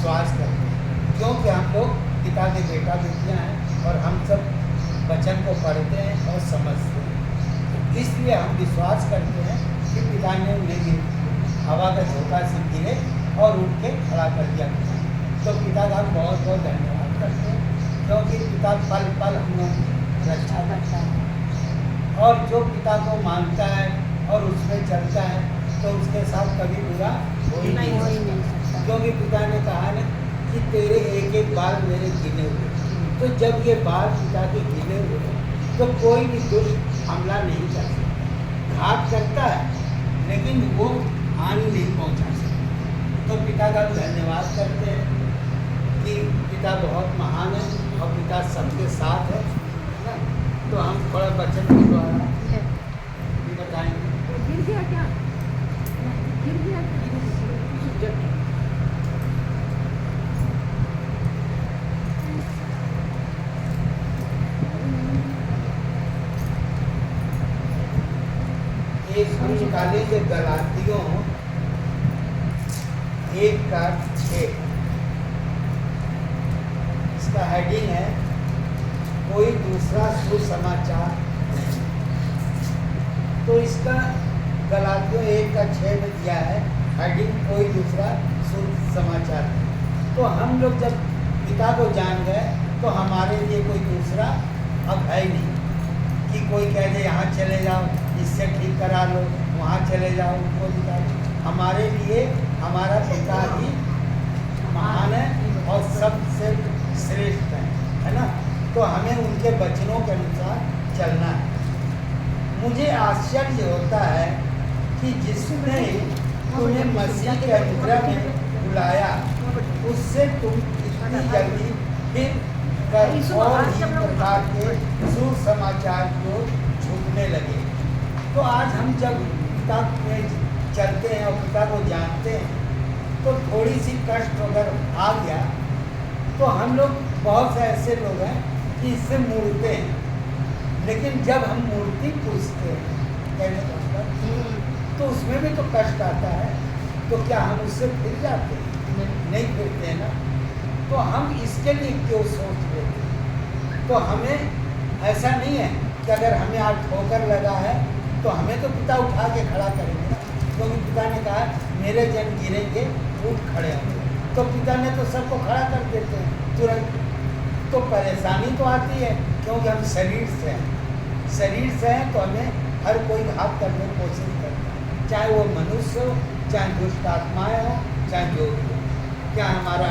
विश्वास करते हैं, क्योंकि हम लोग पिता के बेटा बेटियाँ हैं और हम सब वचन को पढ़ते हैं और समझते हैं। तो इसलिए हम विश्वास करते हैं कि पिता ने उन्हें हवा का झोंका से गिरे और उठ के खड़ा कर दिया। तो पिता का हम बहुत बहुत धन्यवाद करते हैं, क्योंकि पिता पल पल हम लोग की रक्षा करता है। और जो पिता को मानता है और उसमें चलता है तो उसके साथ कभी बुरा हो ही नहीं सकता, क्योंकि पिता ने कहा ना कि तेरे एक एक बाल मेरे गिने हुए। तो जब ये बाल पिता के गिने हुए तो कोई भी दुष्ट हमला नहीं कर सकता। घात करता है लेकिन वो हानि नहीं पहुंचा सकता। तो पिता का धन्यवाद करते हैं कि पिता बहुत महान है और पिता सबके साथ है ना। तो हम थोड़ा वचन के द्वारा भी बताएंगे। गिर गया क्या? गिर गया क्या? एक हम निकालेंगे गलातियों 1:6। इसका हेडिंग है कोई दूसरा सुसमाचार नहीं। तो इसका गलातियों 1:6 में दिया है हेडिंग कोई दूसरा सुसमाचार नहीं। तो हम लोग जब पिता को जान गए तो हमारे लिए कोई दूसरा अब है ही नहीं कि कोई कह दे यहाँ चले जाओ, इससे ठीक करा लो, वहाँ चले जाओ, उनको दिखा लो। हमारे लिए हमारा पिता ही महान है और सबसे श्रेष्ठ है ना। तो हमें उनके वचनों के अनुसार चलना है। मुझे आश्चर्य होता है कि जिसने तुम्हें मसीह के अनुग्रह में बुलाया उससे तुम इतनी जल्दी फिर और ही प्रकार के सुसमाचार को झुकने लगे। तो आज हम जब पिता में चलते हैं और पिता को जानते हैं तो थोड़ी सी कष्ट अगर आ गया तो हम लोग बहुत से ऐसे लोग हैं कि इससे मुड़ते हैं। लेकिन जब हम मूर्ति पूछते हैं कहने का मतलब तो उसमें भी तो कष्ट आता है। तो क्या हम उससे फिर जाते हैं? नहीं फिरते हैं ना। तो हम इसके लिए क्यों सोच रहे हैं? तो हमें ऐसा नहीं है कि अगर हमें आज ठोकर लगा है तो हमें तो पिता उठा के खड़ा करेंगे ना, क्योंकि पिता ने कहा मेरे जन गिरेंगे उठ खड़े होंगे। तो पिता ने तो सबको खड़ा कर देते हैं तुरंत। तो परेशानी तो आती है क्योंकि हम शरीर से हैं। शरीर से हैं तो हमें हर कोई घात करने की कोशिश करता है, चाहे वो मनुष्य हो, चाहे दुष्ट आत्माएँ हो, चाहे जो भी हो, क्या हमारा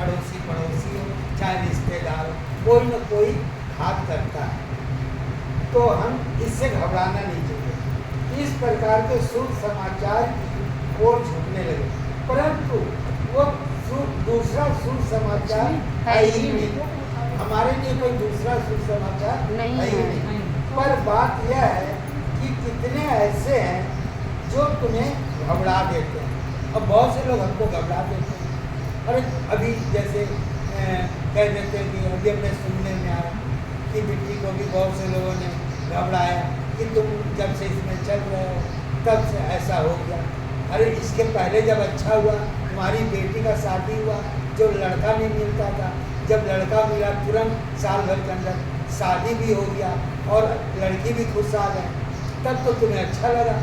अड़ोसी पड़ोसी हो, चाहे रिश्तेदार हो, कोई न कोई घात करता है। तो हम इससे घबराना नहीं चाहिए। इस प्रकार के शुभ समाचार की ओर झुकने लगे, परंतु वो दूसरा शुभ समाचार है ही नहीं। हमारे लिए कोई दूसरा शुभ समाचार है ही नहीं। पर बात यह है कि कितने ऐसे हैं जो तुम्हें घबरा देते हैं। और बहुत से लोग हमको घबरा देते हैं। अरे अभी जैसे कह देते हैं कि अभी हमने सुनने में आया कि बिट्टी को भी बहुत से लोगों ने घबराया कि तुम जब से इसमें चल रहे हो तब से ऐसा हो गया। अरे इसके पहले जब अच्छा हुआ, तुम्हारी बेटी का शादी हुआ, जो लड़का नहीं मिलता था, जब लड़का मिला तुरंत साल भर के अंदर शादी भी हो गया और लड़की भी खुश आ गए, तब तो तुम्हें अच्छा लगा।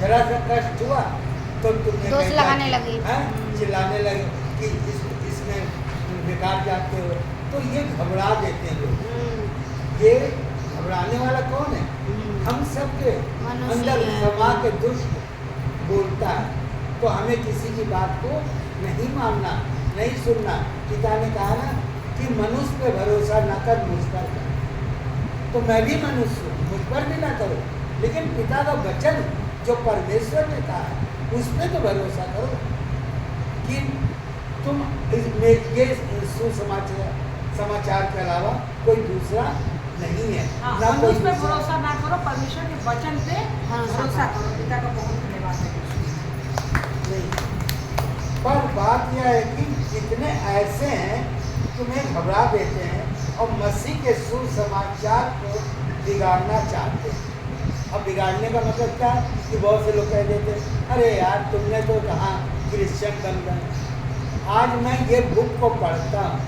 जरा सा कष्ट हुआ तो तुमने दोष लगाने लगे, चिल्लाने लगे कि इसमें बेकार जाते हो। तो ये घबरा देते हैं लोग। ये घबराने वाला कौन है? हम सबके अंदर समा के दुष्ट बोलता है। तो हमें किसी की बात को नहीं मानना, नहीं सुनना। पिता ने कहा ना कि मनुष्य पे भरोसा न कर, मुझ पर कर। तो मैं भी मनुष्य हूँ, मुझ पर भी ना करो, लेकिन पिता का वचन जो परमेश्वर ने कहा है उस पर तो भरोसा करो कि तुम ये सुसमाचार के अलावा कोई दूसरा नहीं है। ना कोई पे भरोसा ना करो, परमेश्वर के वचन पे भरोसा करो। पिता का बहुत धन्यवाद है। नहीं, पर बात यह है कि कितने ऐसे हैं तुम्हें घबरा देते हैं और मसीह के सुसमाचार को बिगाड़ना चाहते हैं। अब बिगाड़ने का मतलब क्या है कि बहुत से लोग कह देते हैं अरे यार तुमने तो कहा क्रिश्चियन बन गए, आज मैं ये बुक को पढ़ता हूँ,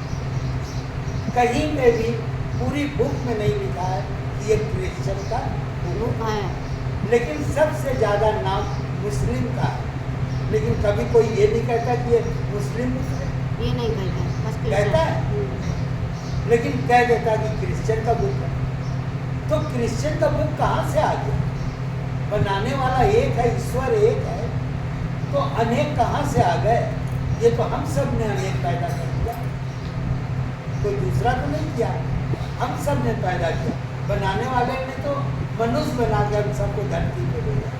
कहीं पे भी पूरी बुक में नहीं लिखा है कि ये क्रिश्चियन का बुक बुक है, है। लेकिन सबसे ज़्यादा नाम मुस्लिम का है। लेकिन कभी कोई ये नहीं कहता कि ये मुस्लिम बुक है, ये नहीं कहता, बस कहता है? हम्म। लेकिन कह देता कि क्रिश्चियन का बुक है। तो क्रिश्चियन का बुक कहाँ से आ गया? बनाने वाला एक है, ईश्वर एक है, तो अनेक कहाँ से आ गए? ये तो हम सब ने अनेक पैदा कर दिया, कोई दूसरा तो नहीं किया, हम सब ने पैदा किया। बनाने वाले ने तो मनुष्य बना के हम सबको धरती पे भेजा,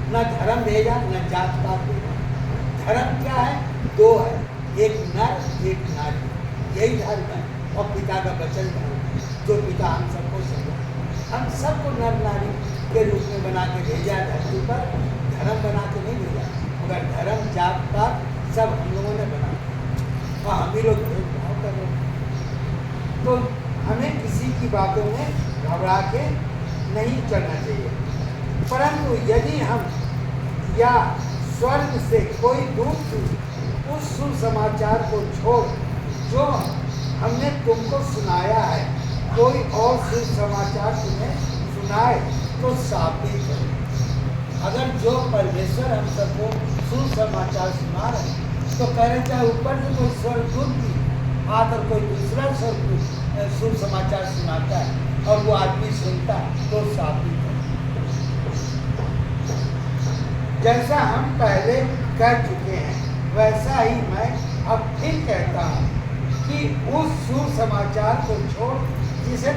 न धर्म भेजा न जात पात भेजा। धर्म क्या है? दो है, एक नर एक नारी, यही धर्म है। और पिता का वचन धर्म है, जो पिता हम सबको समझा, हम सबको नर नारी के रूप में बना के भेजा है धरती पर, धर्म बना के नहीं भेजा। मगर धर्म जात पात सब हम लोगों ने बना, और हम ही लोग भेदभाव कर रहे हैं। तो हमें किसी की बातों में घबरा के नहीं चलना चाहिए। परंतु यदि हम या स्वर्ग से कोई दूत उस सुसमाचार को छोड़ जो हमने तुमको सुनाया है, कोई और सुसमाचार तुम्हें सुनाए तो साबित है। अगर जो परमेश्वर हम सबको सुसमाचार सुना रहे हैं, तो कह रहे चाहे ऊपर से कोई स्वर्गदूत भी आकर कोई दूसरा स्वर्गदूत सुसमाचार सुनाता है और वो आदमी सुनता है तो साबित है। जैसा हम पहले कह चुके हैं, वैसा ही मैं अब फिर कहता हूँ कि उस सुसमाचार को छोड़ जिसे